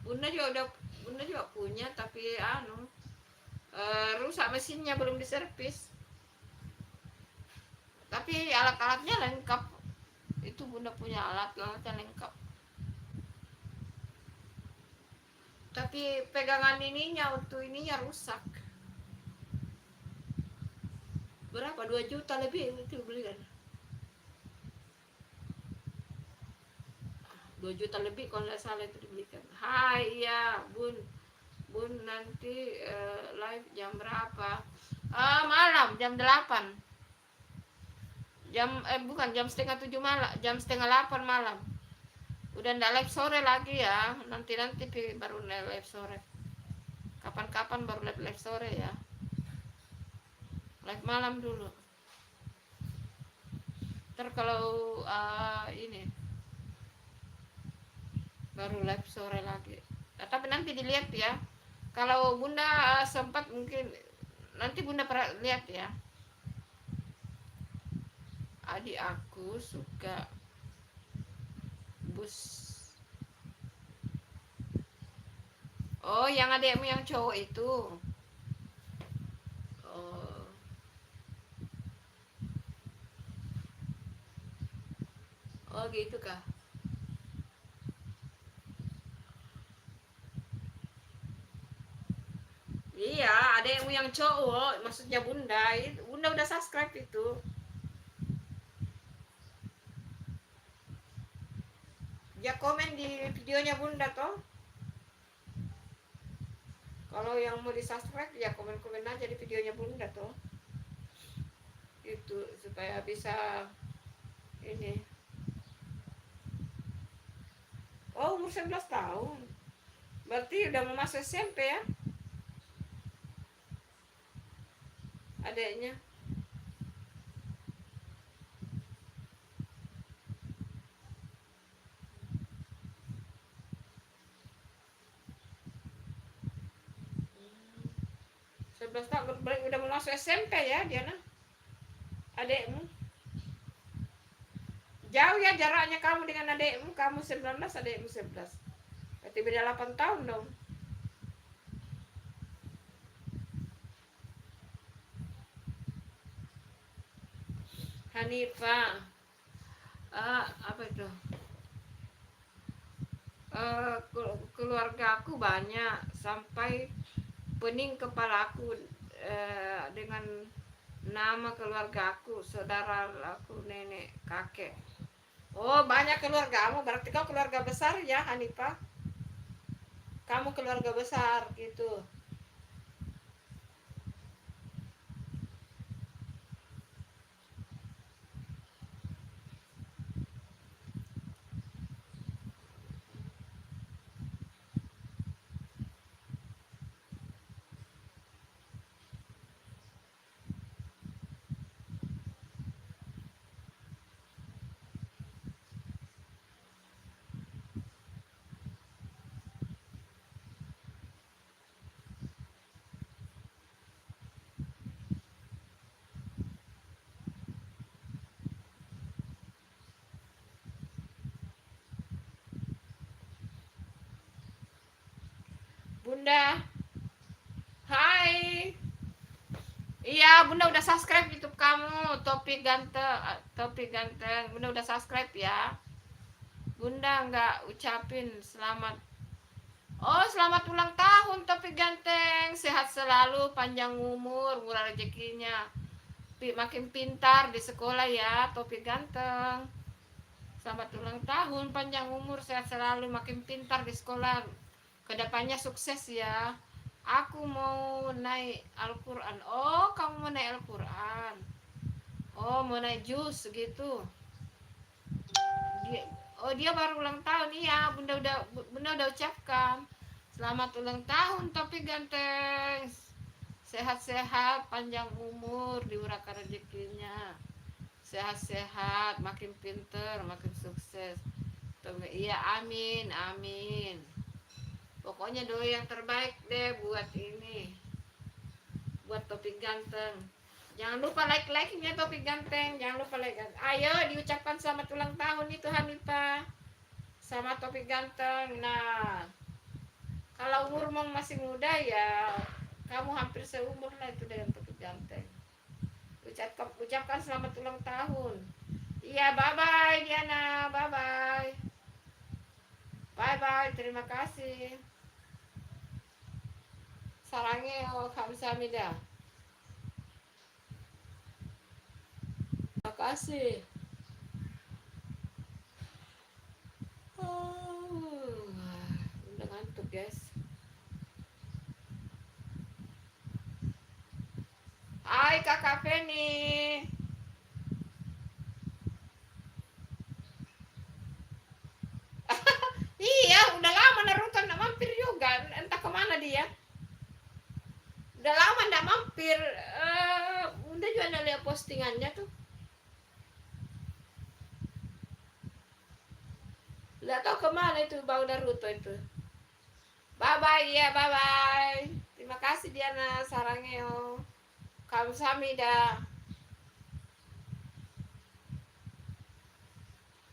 Bunda juga punya, tapi rusak mesinnya, belum diservis. Tapi alat-alatnya lengkap. Itu bunda punya alat-alatnya lengkap. Tapi pegangan untuk ininya rusak. Berapa? 2 juta lebih itu beli kan? 2 juta lebih kalau nggak salah itu dibelikan. Hai, ya bun nanti live jam berapa? Malam jam 8. Bukan jam setengah 7 malam, jam setengah 8 malam. Udah ndak live sore lagi ya. Nanti baru live sore. Kapan-kapan baru live sore ya. Live malam dulu. Ntar kalau ini baru live sore lagi. Tapi nanti dilihat ya. Kalau bunda sempat mungkin nanti bunda lihat ya. Adik aku suka bus. Oh, yang adikmu yang cowok itu. Oh gitu kah? Iya, adikmu yang cowok, maksudnya bunda. Bunda udah subscribe itu. Dia komen di videonya bunda toh. Kalau yang mau di subscribe ya komen-komen aja di videonya bunda toh. itu supaya bisa ini. Oh, umur 11 tahun. Berarti udah mau masuk SMP ya adeknya. Hmm, 11 tahun berarti udah mau masuk SMP ya Diana. Adekmu. Jauh ya jaraknya kamu dengan adekmu. Kamu 19, adekmu 11. Berarti beda 8 tahun dong. Hanifah. Apa itu? Keluarga aku banyak sampai pening kepalaku dengan nama keluarga aku, saudara aku, nenek, kakek. Oh, banyak keluargamu, berarti kau keluarga besar ya, Hanifah? Kamu keluarga besar gitu. Bunda, hai. Iya, Bunda udah subscribe YouTube kamu, Topik Ganteng, Topik Ganteng. Bunda udah subscribe ya. Bunda nggak ucapin selamat. Oh, selamat ulang tahun Topik Ganteng. Sehat selalu, panjang umur, murah rezekinya. Makin pintar di sekolah ya, Topik Ganteng. Selamat ulang tahun, panjang umur, sehat selalu, makin pintar di sekolah. Kedepannya sukses ya. Aku mau naik Al-Quran. Oh, kamu mau naik Al-Quran. Oh, mau naik jus gitu. Dia baru ulang tahun. Iya, Bunda udah ucapkan. Selamat ulang tahun Topik Ganteng. Sehat-sehat, panjang umur, diurahkan rezekinya. Sehat-sehat, makin pinter, makin sukses. Iya, amin, amin. Pokoknya doa yang terbaik deh buat ini, buat Topik Ganteng. Jangan lupa like-nya Topik Ganteng. Jangan lupa like. Ayo diucapkan selamat ulang tahun itu Hanifah sama Topik Ganteng. Nah, kalau umurmu masih muda ya kamu hampir seumur lah itu dengan Topik Ganteng. Ucapkan selamat ulang tahun. Iya, bye-bye Diana, bye-bye. Bye-bye, terima kasih. Sarangnya kamsahamnida. Terima kasih. Udah ngantuk guys. Hai Kakak Feni. Iya, udah lama Naruto nggak mampir juga. Entah kemana dia. Udah lama nggak mampir. Bunda juga ada lihat postingannya tuh. Nggak tahu kemana itu bau Naruto itu. Bye bye ya, bye bye. Terima kasih Diana sarangnya. Kamsahamnida.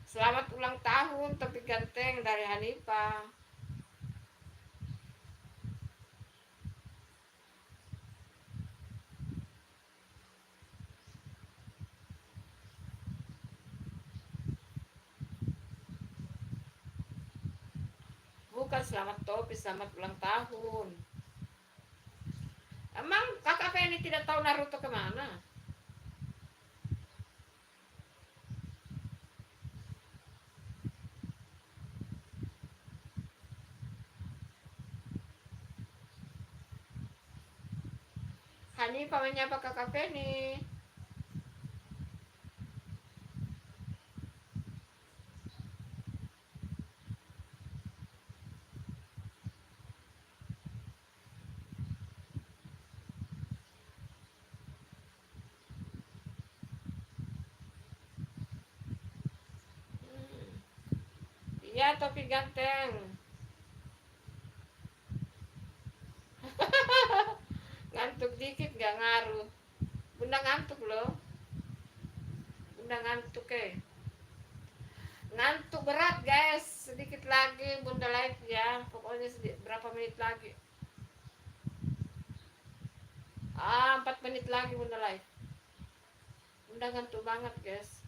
Selamat ulang tahun Topik Ganteng dari Hanifah. Bukan selamat Topik, selamat ulang tahun. Emang Kakak Feni tidak tahu Naruto kemana? Hanifah menyapa Kakak Feni. Iya, topi ganteng. Ngantuk dikit gak ngaruh. Bunda ngantuk loh. Bunda ngantuk Ngantuk berat guys. Sedikit lagi Bunda live ya. Pokoknya berapa menit lagi. 4 menit lagi Bunda live. Bunda ngantuk banget guys.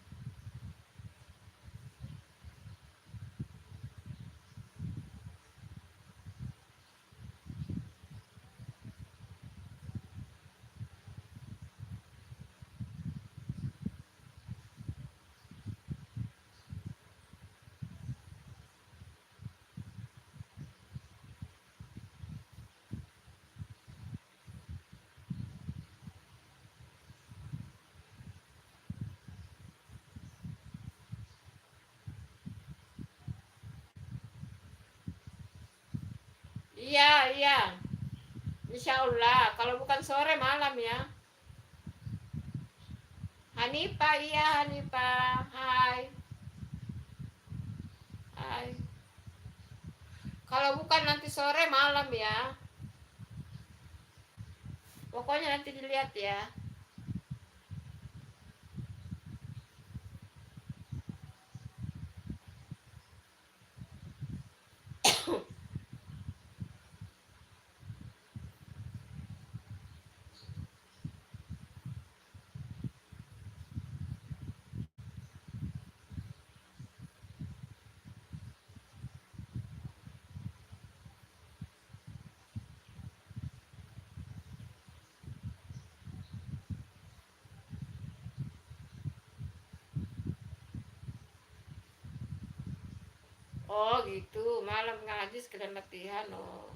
Iya, iya. Insya Allah. Kalau bukan sore malam ya. Hanipa, iya Hanipa. Hai. Hai. Kalau bukan nanti sore malam ya. Pokoknya nanti dilihat ya. Oh gitu, malam ngaji sekalian latihan. Oh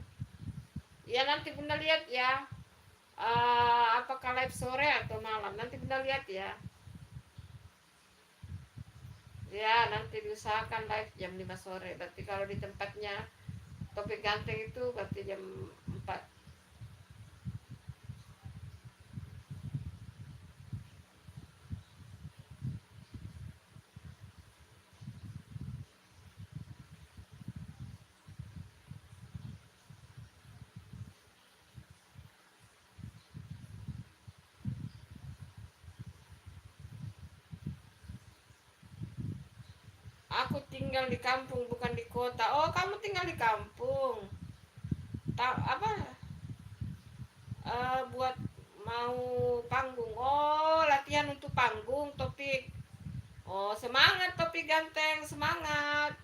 iya, nanti Bunda lihat ya. Apakah live sore atau malam, nanti Bunda lihat ya. Ya nanti diusahakan live jam 5 sore. Berarti kalau di tempatnya topik ganteng itu berarti jam 4. Aku tinggal di kampung bukan di kota. Oh kamu tinggal di kampung. Tahu apa? Buat mau panggung. Oh latihan untuk panggung topik. Oh semangat topik ganteng, semangat.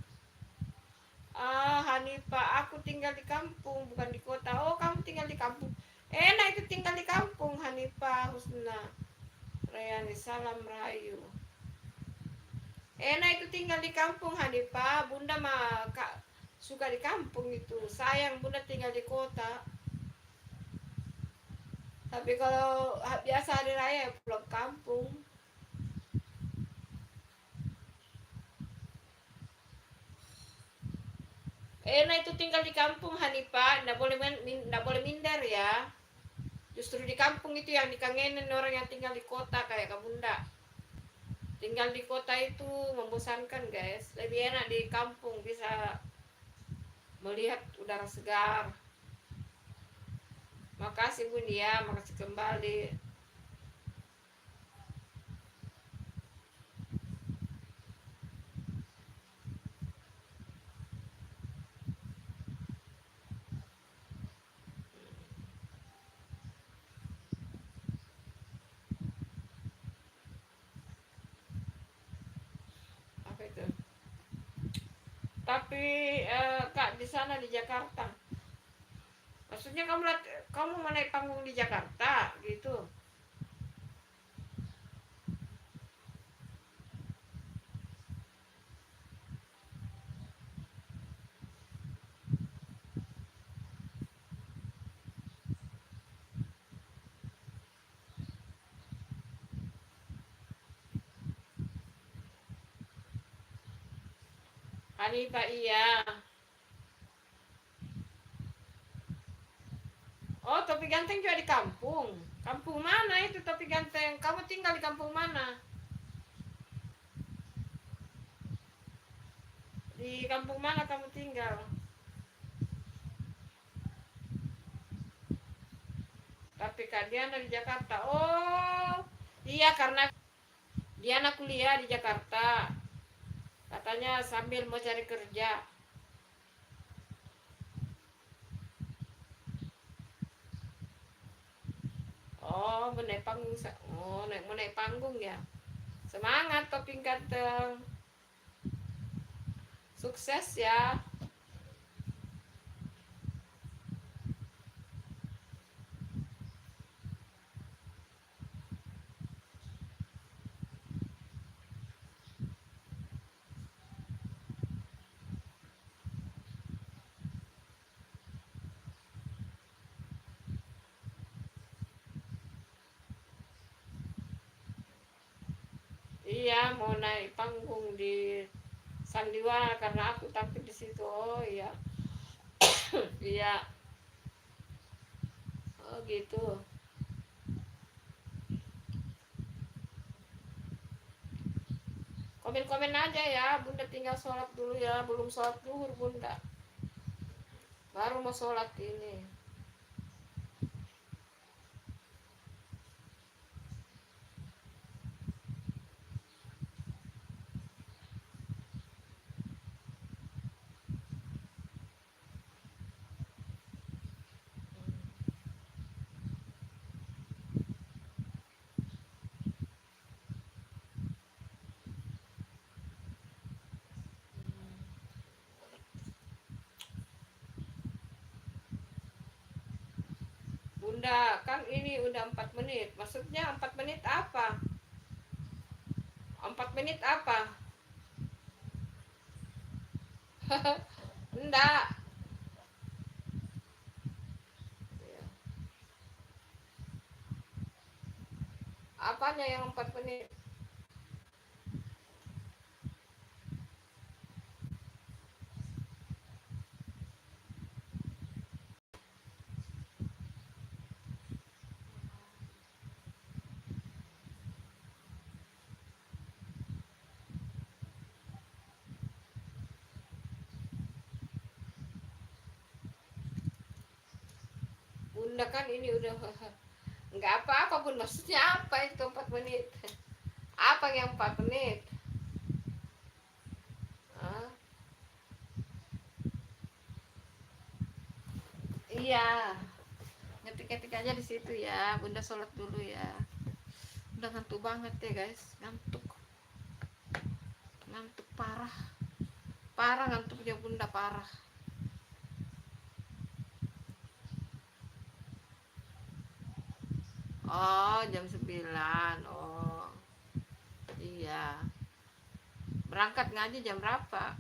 Hanifah, aku tinggal di kampung bukan di kota. Oh kamu tinggal di kampung. Enak itu tinggal di kampung. Hanifah Husna Rayani, salam rahayu. Enak itu tinggal di kampung Hanifah. Bunda mah suka di kampung itu. Sayang Bunda tinggal di kota. Tapi kalau biasa hari raya pulang kampung. Enak itu tinggal di kampung Hanifah. Nggak boleh minder ya. Justru di kampung itu yang dikangenin orang yang tinggal di kota kayak Kak Bunda. Tinggal di kota itu membosankan guys. Lebih enak di kampung, bisa melihat udara segar. Makasih Bun ya, makasih kembali. Apa itu? Tapi Kak di sana di Jakarta. Maksudnya kamu mau naik panggung di Jakarta gitu. Hanifah iya. Oh, topi ganteng juga di kampung. Kampung mana itu topi ganteng? Kamu tinggal di kampung mana? Di Di kampung mana kamu tinggal? Tapi Kak Diana di Jakarta. Oh, iya karena Diana kuliah di Jakarta. Katanya sambil mau cari kerja. Oh, menaik panggung. Oh, mau naik panggung ya. Semangat Toping Ganteng. Sukses ya. Iya, mau naik panggung di Sandiwara karena aku tampil di situ. Oh iya. Iya. Oh gitu. Komen-komen aja ya. Bunda tinggal sholat dulu ya. Belum sholat zuhur Bunda. Baru mau sholat ini. Bunda, kan ini udah 4 menit. Maksudnya 4 menit apa? 4 menit apa? Enggak. Apanya yang 4 menit? Bunda kan ini udah enggak apa-apa Bun. Maksudnya apa itu 4 menit? Apa yang 4 menit? Hah? Iya. Ngetik-ngetik aja di situ ya. Bunda sholat dulu ya. Udah ngantuk banget ya guys. Ngantuk. Ngantuk parah. Parah ngantuknya Bunda parah. Oh, jam 9. Oh. Iya. Berangkat ngaji jam berapa?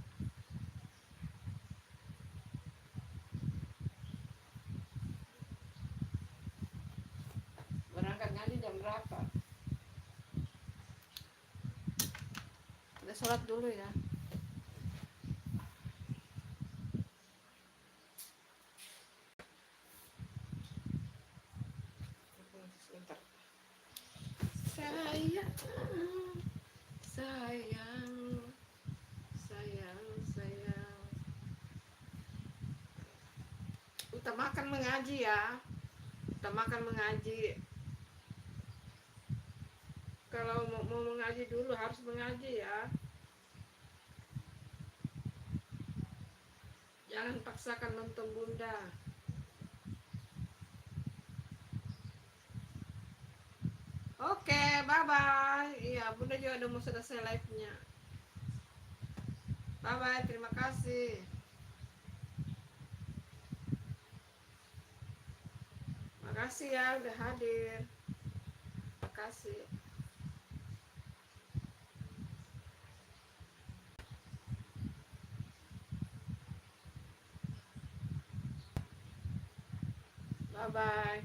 Berangkat ngaji jam berapa? Udah sholat dulu ya. Sebentar. Sayang, sayang, sayang, sayang. Utamakan mengaji ya. Utamakan mengaji. Kalau mau mengaji dulu harus mengaji ya. Jangan paksakan nonton Bunda. Oke, bye-bye. Iya, Bunda juga udah mau selesai live-nya. Bye-bye, terima kasih. Makasih ya udah hadir. Makasih. Bye-bye.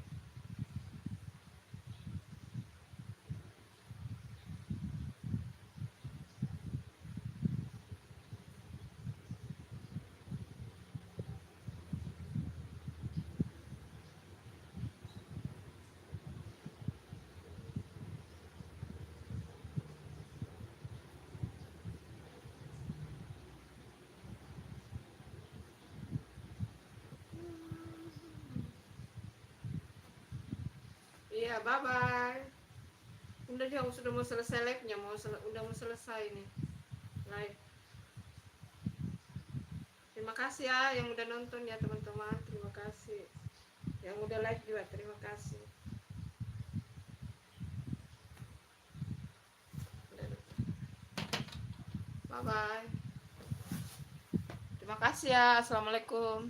Ya, bye bye. Udah dia sudah mau selesai live-nya, udah mau selesai nih live. Terima kasih ya yang udah nonton ya teman-teman, terima kasih. Yang udah like juga terima kasih. Bye bye. Terima kasih ya. Assalamualaikum.